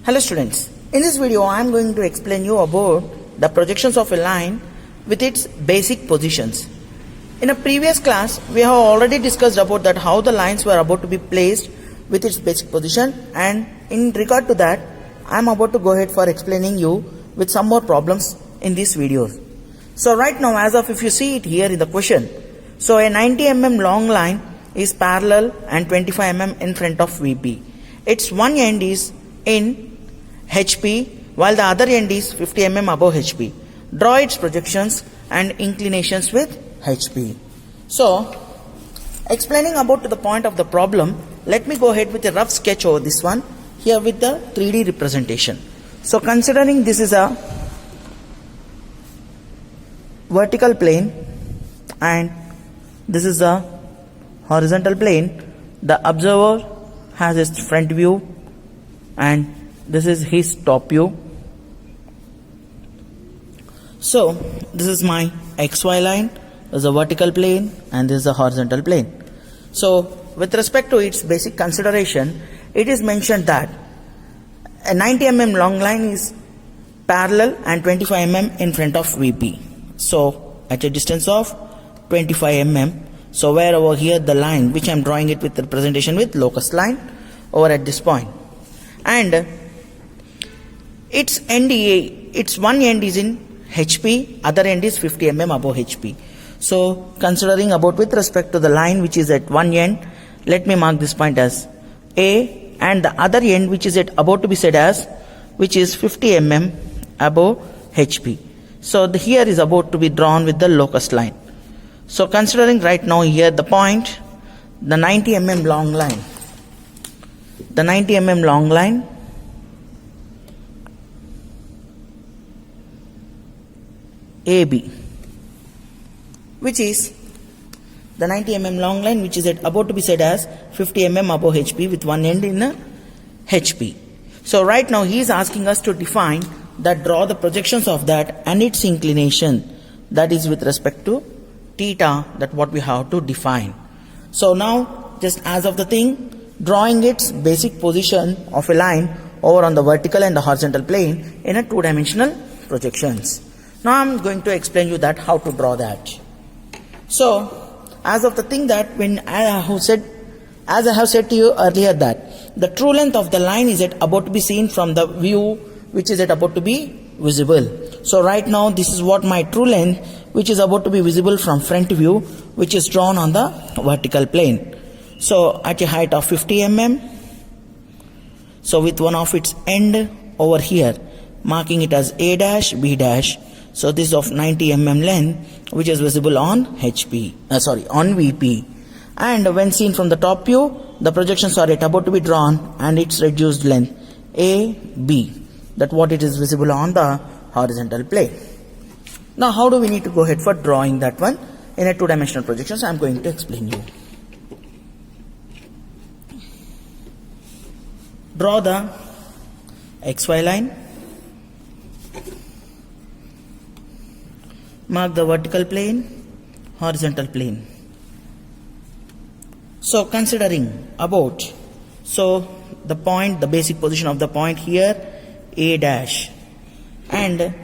Hello students, in this video I am going to explain you about the projections of a line with its basic positions. In a previous class we have already discussed about that how the lines were about to be placed with its basic position, and in regard to that I am about to go ahead for explaining you with some more problems in this video. So right now, as of if you see it here in the question, so a 90 mm long line is parallel and 25 mm in front of VP. Its one end is in HP while the other end is 50 mm above HP. Draw its projections and inclinations with HP. So, explaining about to the point of the problem, let me go ahead with a rough sketch over this one here with the 3D representation. So, considering this is a vertical plane and this is the horizontal plane, the observer has its front view and this is his top view. So this is my XY line, this is a vertical plane and this is a horizontal plane. So with respect to its basic consideration, it is mentioned that a 90 mm long line is parallel and 25 mm in front of VP. So at a distance of 25 mm. So where over here the line which I am drawing it with the representation with locus line over at this point. And its end, its one end is in HP, other end is 50 mm above HP. So considering about with respect to the line which is at one end, let me mark this point as A, and the other end which is at about to be said as which is 50 mm above HP. So here is about to be drawn with the locus line. So considering right now here the point, the 90 mm long line, the 90 mm long line AB, which is the 90 mm long line which is at about to be said as 50 mm above HP with one end in a HP. So right now he is asking us to define that, draw the projections of that and its inclination, that is with respect to theta, that what we have to define. So now just as of the thing, drawing its basic position of a line over on the vertical and the horizontal plane in a two-dimensional projections. Now I am going to explain you that how to draw that. So as of the thing that when I have said to you earlier that the true length of the line is at about to be seen from the view which is at about to be visible. So right now this is what my true length which is about to be visible from front view which is drawn on the vertical plane. So at a height of 50 mm, so with one of its end over here marking it as A dash, B dash. So this is of 90 mm length which is visible on on VP. And when seen from the top view, the projections are at about to be drawn and its reduced length AB, that what it is visible on the horizontal plane. Now how do we need to go ahead for drawing that one in a two-dimensional projection? So I am going to explain you. Draw the XY line, mark the vertical plane, horizontal plane. So considering about, so the point, the basic position of the point here A dash, and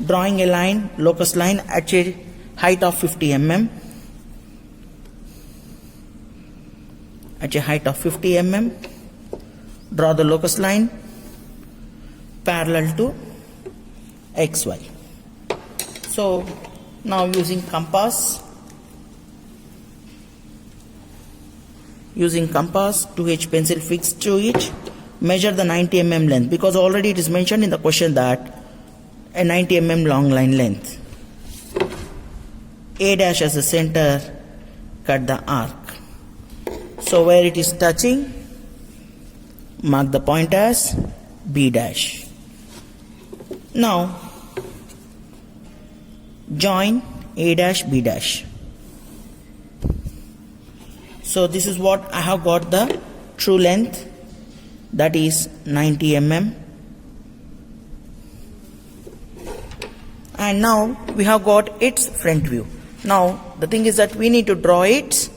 drawing a line, locus line at a height of 50 mm, at a height of 50 mm, draw the locus line parallel to XY. So now using compass, 2H pencil fixed to it, measure the 90 mm length, because already it is mentioned in the question that a 90 mm long line length. A dash as a center, cut the arc. So where it is touching, mark the point as B dash. Now join A dash, B dash. So this is what I have got the true length, that is 90 mm. And now we have got its front view. Now the thing is that we need to draw its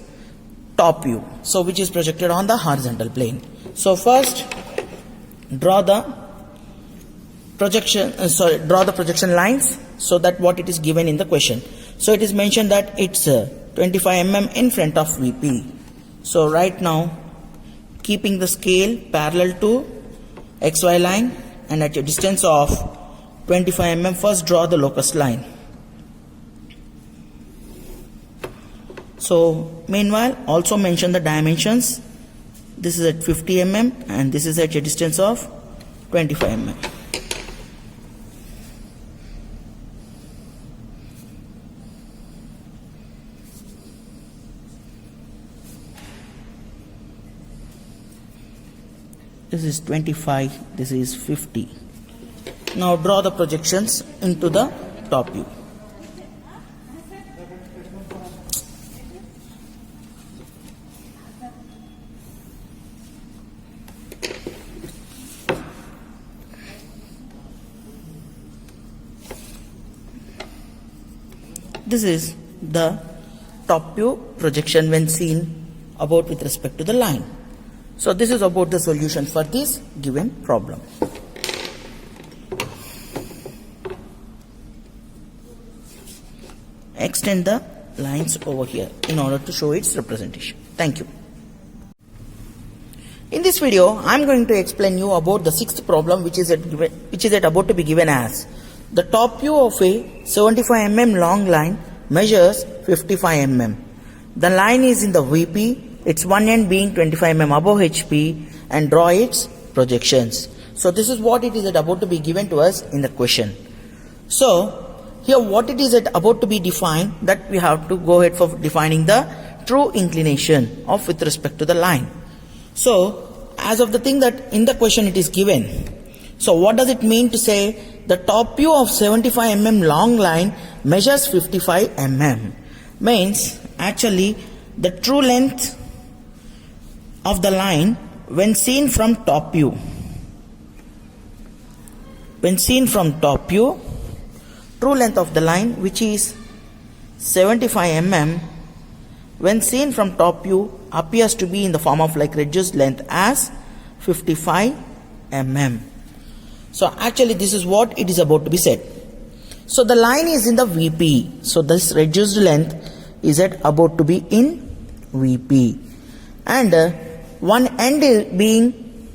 top view, so which is projected on the horizontal plane. So first draw the draw the projection lines, so that what it is given in the question. So it is mentioned that it's 25 mm in front of VP. So right now, keeping the scale parallel to XY line and at a distance of 25 mm, first draw the locus line. So meanwhile, also mention the dimensions. This is at 50 mm and this is at a distance of 25 mm. This is 25, this is 50. Now draw the projections into the top view. This is the top view projection when seen about with respect to the line. So this is about the solution for this given problem. Extend the lines over here in order to show its representation. Thank you. In this video, I am going to explain you about the sixth problem, which is about to be given as the top view of a 75 mm long line measures 55 mm. The line is in the VP. Its one end being 25 mm above HP, and draw its projections. So this is what it is about to be given to us in the question. So here what it is about to be defined, that we have to go ahead for defining the true inclination of with respect to the line. So as of the thing that in the question it is given. So what does it mean to say the top view of 75 mm long line measures 55 mm? Means actually the true length of the line when seen from top view. When seen from top view, true length of the line, which is 75 mm, when seen from top view appears to be in the form of like reduced length as 55 mm. So actually this is what it is about to be said. So the line is in the VP. So this reduced length is about to be in VP. And one end being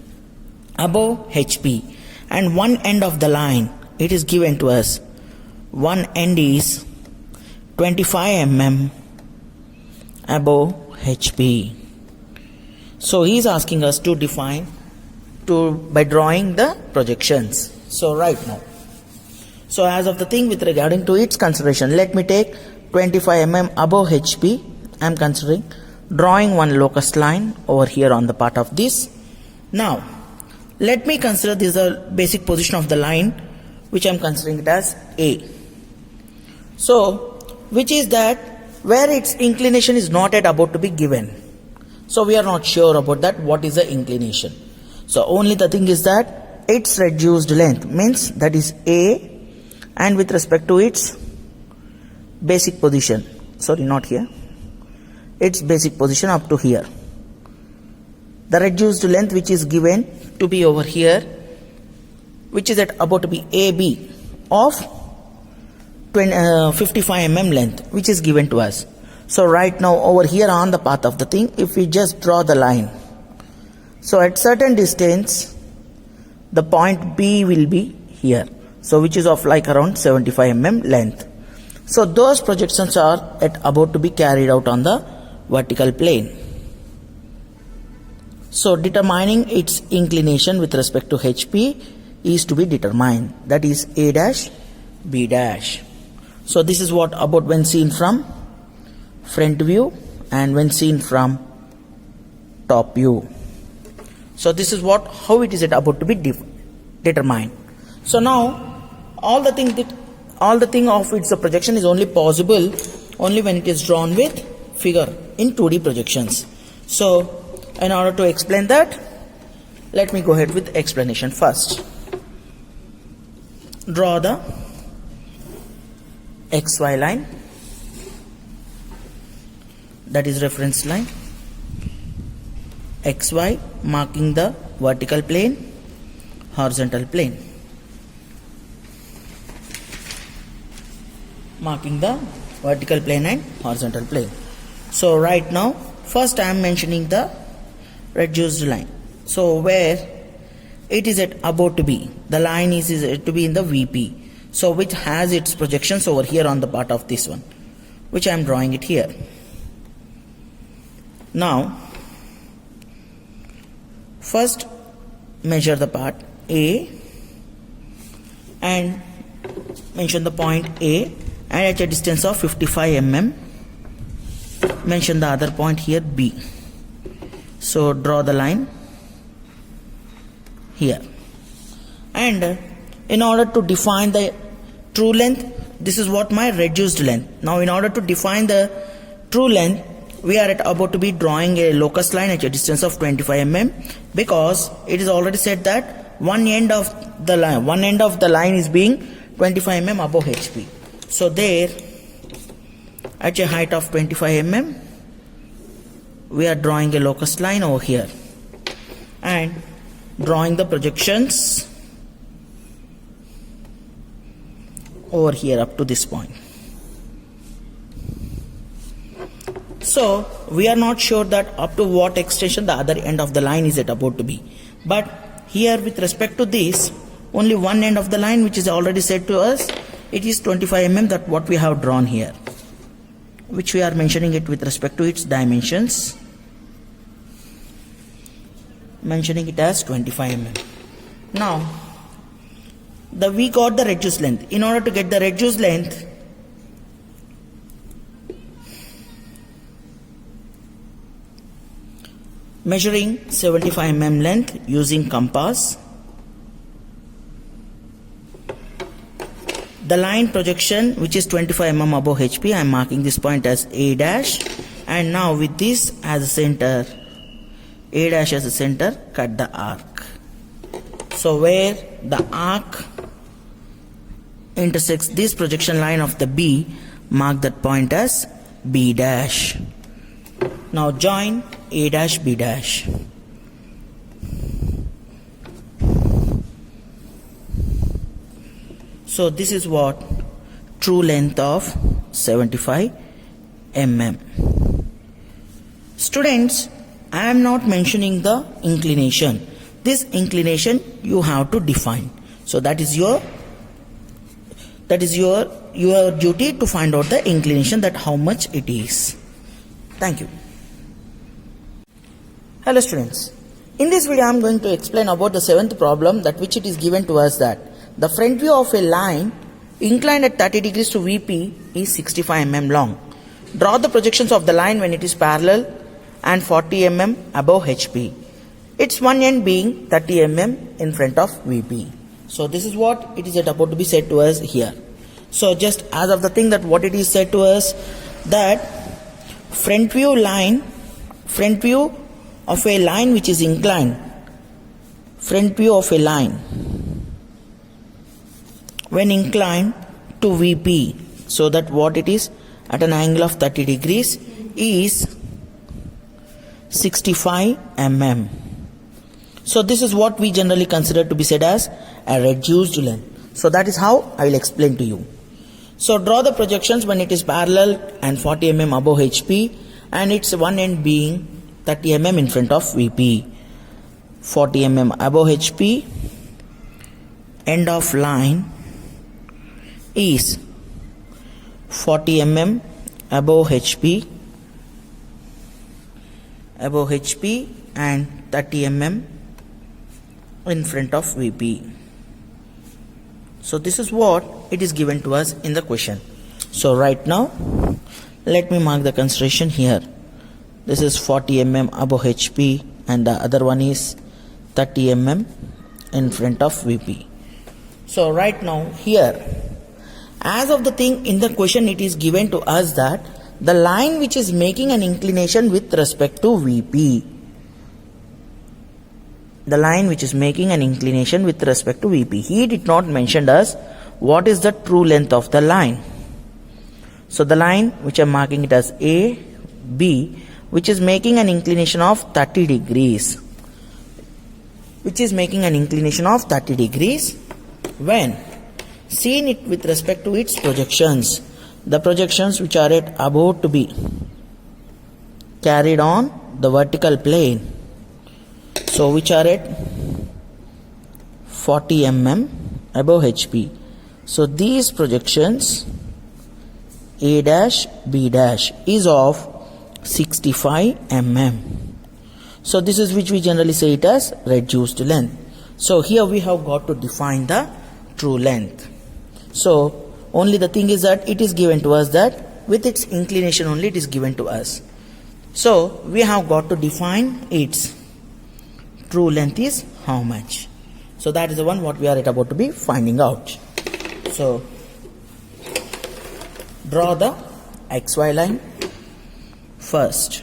above HP, and one end of the line, it is given to us. One end is 25 mm above HP. So he is asking us to define by drawing the projections. So right now, so as of the thing with regarding to its consideration, let me take 25 mm above HP. I am considering drawing one locus line over here on the part of this. Now let me consider this the basic position of the line, which I am considering it as A. So which is that where its inclination is not yet about to be given. So we are not sure about that what is the inclination. So only the thing is that its reduced length means that is A, and with respect to its basic position, sorry not here, its basic position up to here, the reduced length which is given to be over here, which is about to be AB of 55 mm length, which is given to us. So right now over here on the path of the thing, if we just draw the line, so at certain distance the point B will be here, so which is of like around 75 mm length. So those projections are about to be carried out on the vertical plane. So determining its inclination with respect to HP is to be determined, that is A dash B dash. So this is what about when seen from front view and when seen from top view. So this is what how it is about to be determined. So now all the thing of its projection is only possible only when it is drawn with figure in 2D projections. So in order to explain that, let me go ahead with explanation first. Draw the XY line, that is reference line, XY marking the vertical plane, horizontal plane. marking the vertical plane and horizontal plane. So right now, first I am mentioning the reduced line. So where it is at about to be, the line is to be in the VP. So which has its projections over here on the part of this one, which I am drawing it here. Now, first measure the part A and mention the point A, and at a distance of 55 mm mention the other point here B. So draw the line here, and in order to define the true length, this is what my reduced length. Now in order to define the true length, we are about to be drawing a locus line at a distance of 25 mm, because it is already said that one end of the line is being 25 mm above HP. So there, at a height of 25 mm, we are drawing a locus line over here and drawing the projections over here up to this point. So we are not sure that up to what extension the other end of the line is about to be, but here with respect to this, only one end of the line, which is already said to us, it is 25 mm, that what we have drawn here, which we are mentioning it with respect to its dimensions, mentioning it as 25 mm. Now we got the reduced length. In order to get the reduced length, measuring 75 mm length using compass, the line projection which is 25 mm above HP, I am marking this point as A dash, and now with this as a center, A dash as a center, cut the arc. So where the arc intersects this projection line of the B, mark that point as B dash. Now join A dash B dash. So this is what true length of 75 mm. Students, I am not mentioning the inclination. This inclination you have to define. So that is your duty to find out the inclination, that how much it is. Thank you. Hello students. In this video I am going to explain about the seventh problem, that which it is given to us that the front view of a line inclined at 30 degrees to VP is 65 mm long. Draw the projections of the line when it is parallel and 40 mm above HP. Its one end being 30 mm in front of VP. So this is what it is about to be said to us here. So just as of the thing that what it is said to us, that front view of a line which is inclined, front view of a line when inclined to VP, so that what it is at an angle of 30 degrees is 65 mm. So this is what we generally consider to be said as a reduced length. So that is how I will explain to you. So draw the projections when it is parallel and 40 mm above HP, and its one end being 30 mm in front of VP. 40 mm above HP, end of line is 40 mm above HP and 30 mm in front of VP. So this is what it is given to us in the question. So right now let me mark the consideration here. This is 40 mm above HP and the other one is 30 mm in front of VP. So right now here, as of the thing in the question, it is given to us that the line which is making an inclination with respect to VP, the line which is making an inclination with respect to VP, he did not mention us what is the true length of the line. So the line which I am marking it as A, B, which is making an inclination of 30 degrees, when seen it with respect to its projections. the projections which are at about to be carried on the vertical plane, so which are at 40 mm above HP. So these projections A dash B dash is of 65 mm. So this is which we generally say it as reduced length. So here we have got to define the true length. So only the thing is that it is given to us that with its inclination only it is given to us. So we have got to define its true length is how much. So that is the one what we are about to be finding out. So draw the XY line first.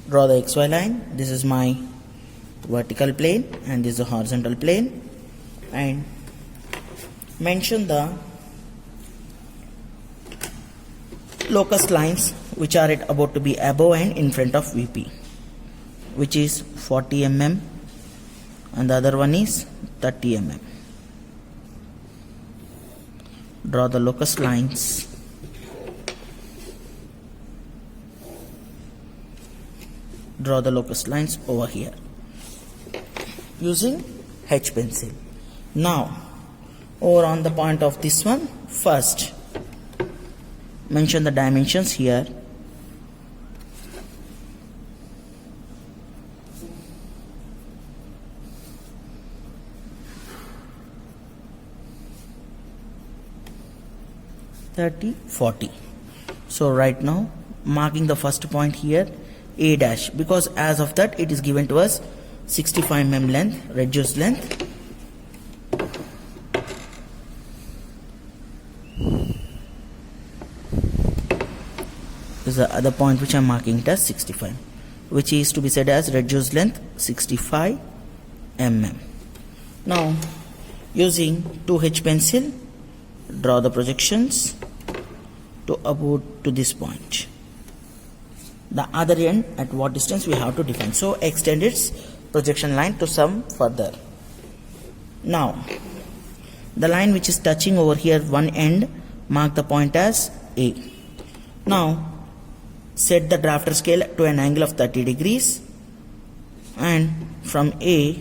Draw the XY line. This is my vertical plane and this is the horizontal plane, and mention the locus lines which are at about to be above and in front of VP, which is 40 mm and the other one is 30 mm. Draw the locus lines. Draw the locus lines over here using H pencil. Now over on the point of this one, first mention the dimensions here. (30, 40). So right now marking the first point here A dash, because as of that it is given to us 65 mm length, reduced length. This is the other point which I am marking it as 65, which is to be said as reduced length 65 mm. Now using 2H pencil, draw the projections to about to this point. The other end at what distance we have to define. So extend its projection line to some further. Now the line which is touching over here one end, mark the point as A. Now set the drafter scale to an angle of 30 degrees and from A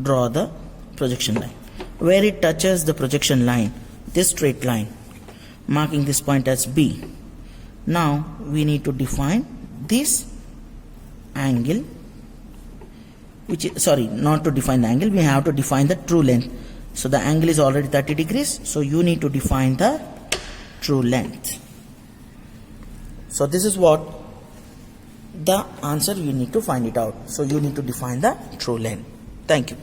draw the projection line. Where it touches the projection line, this straight line, marking this point as B. Now we need to define this angle, which is, sorry, not to define the angle, we have to define the true length. So the angle is already 30 degrees, so you need to define the true length. So this is what the answer you need to find it out. So you need to define the true length. Thank you.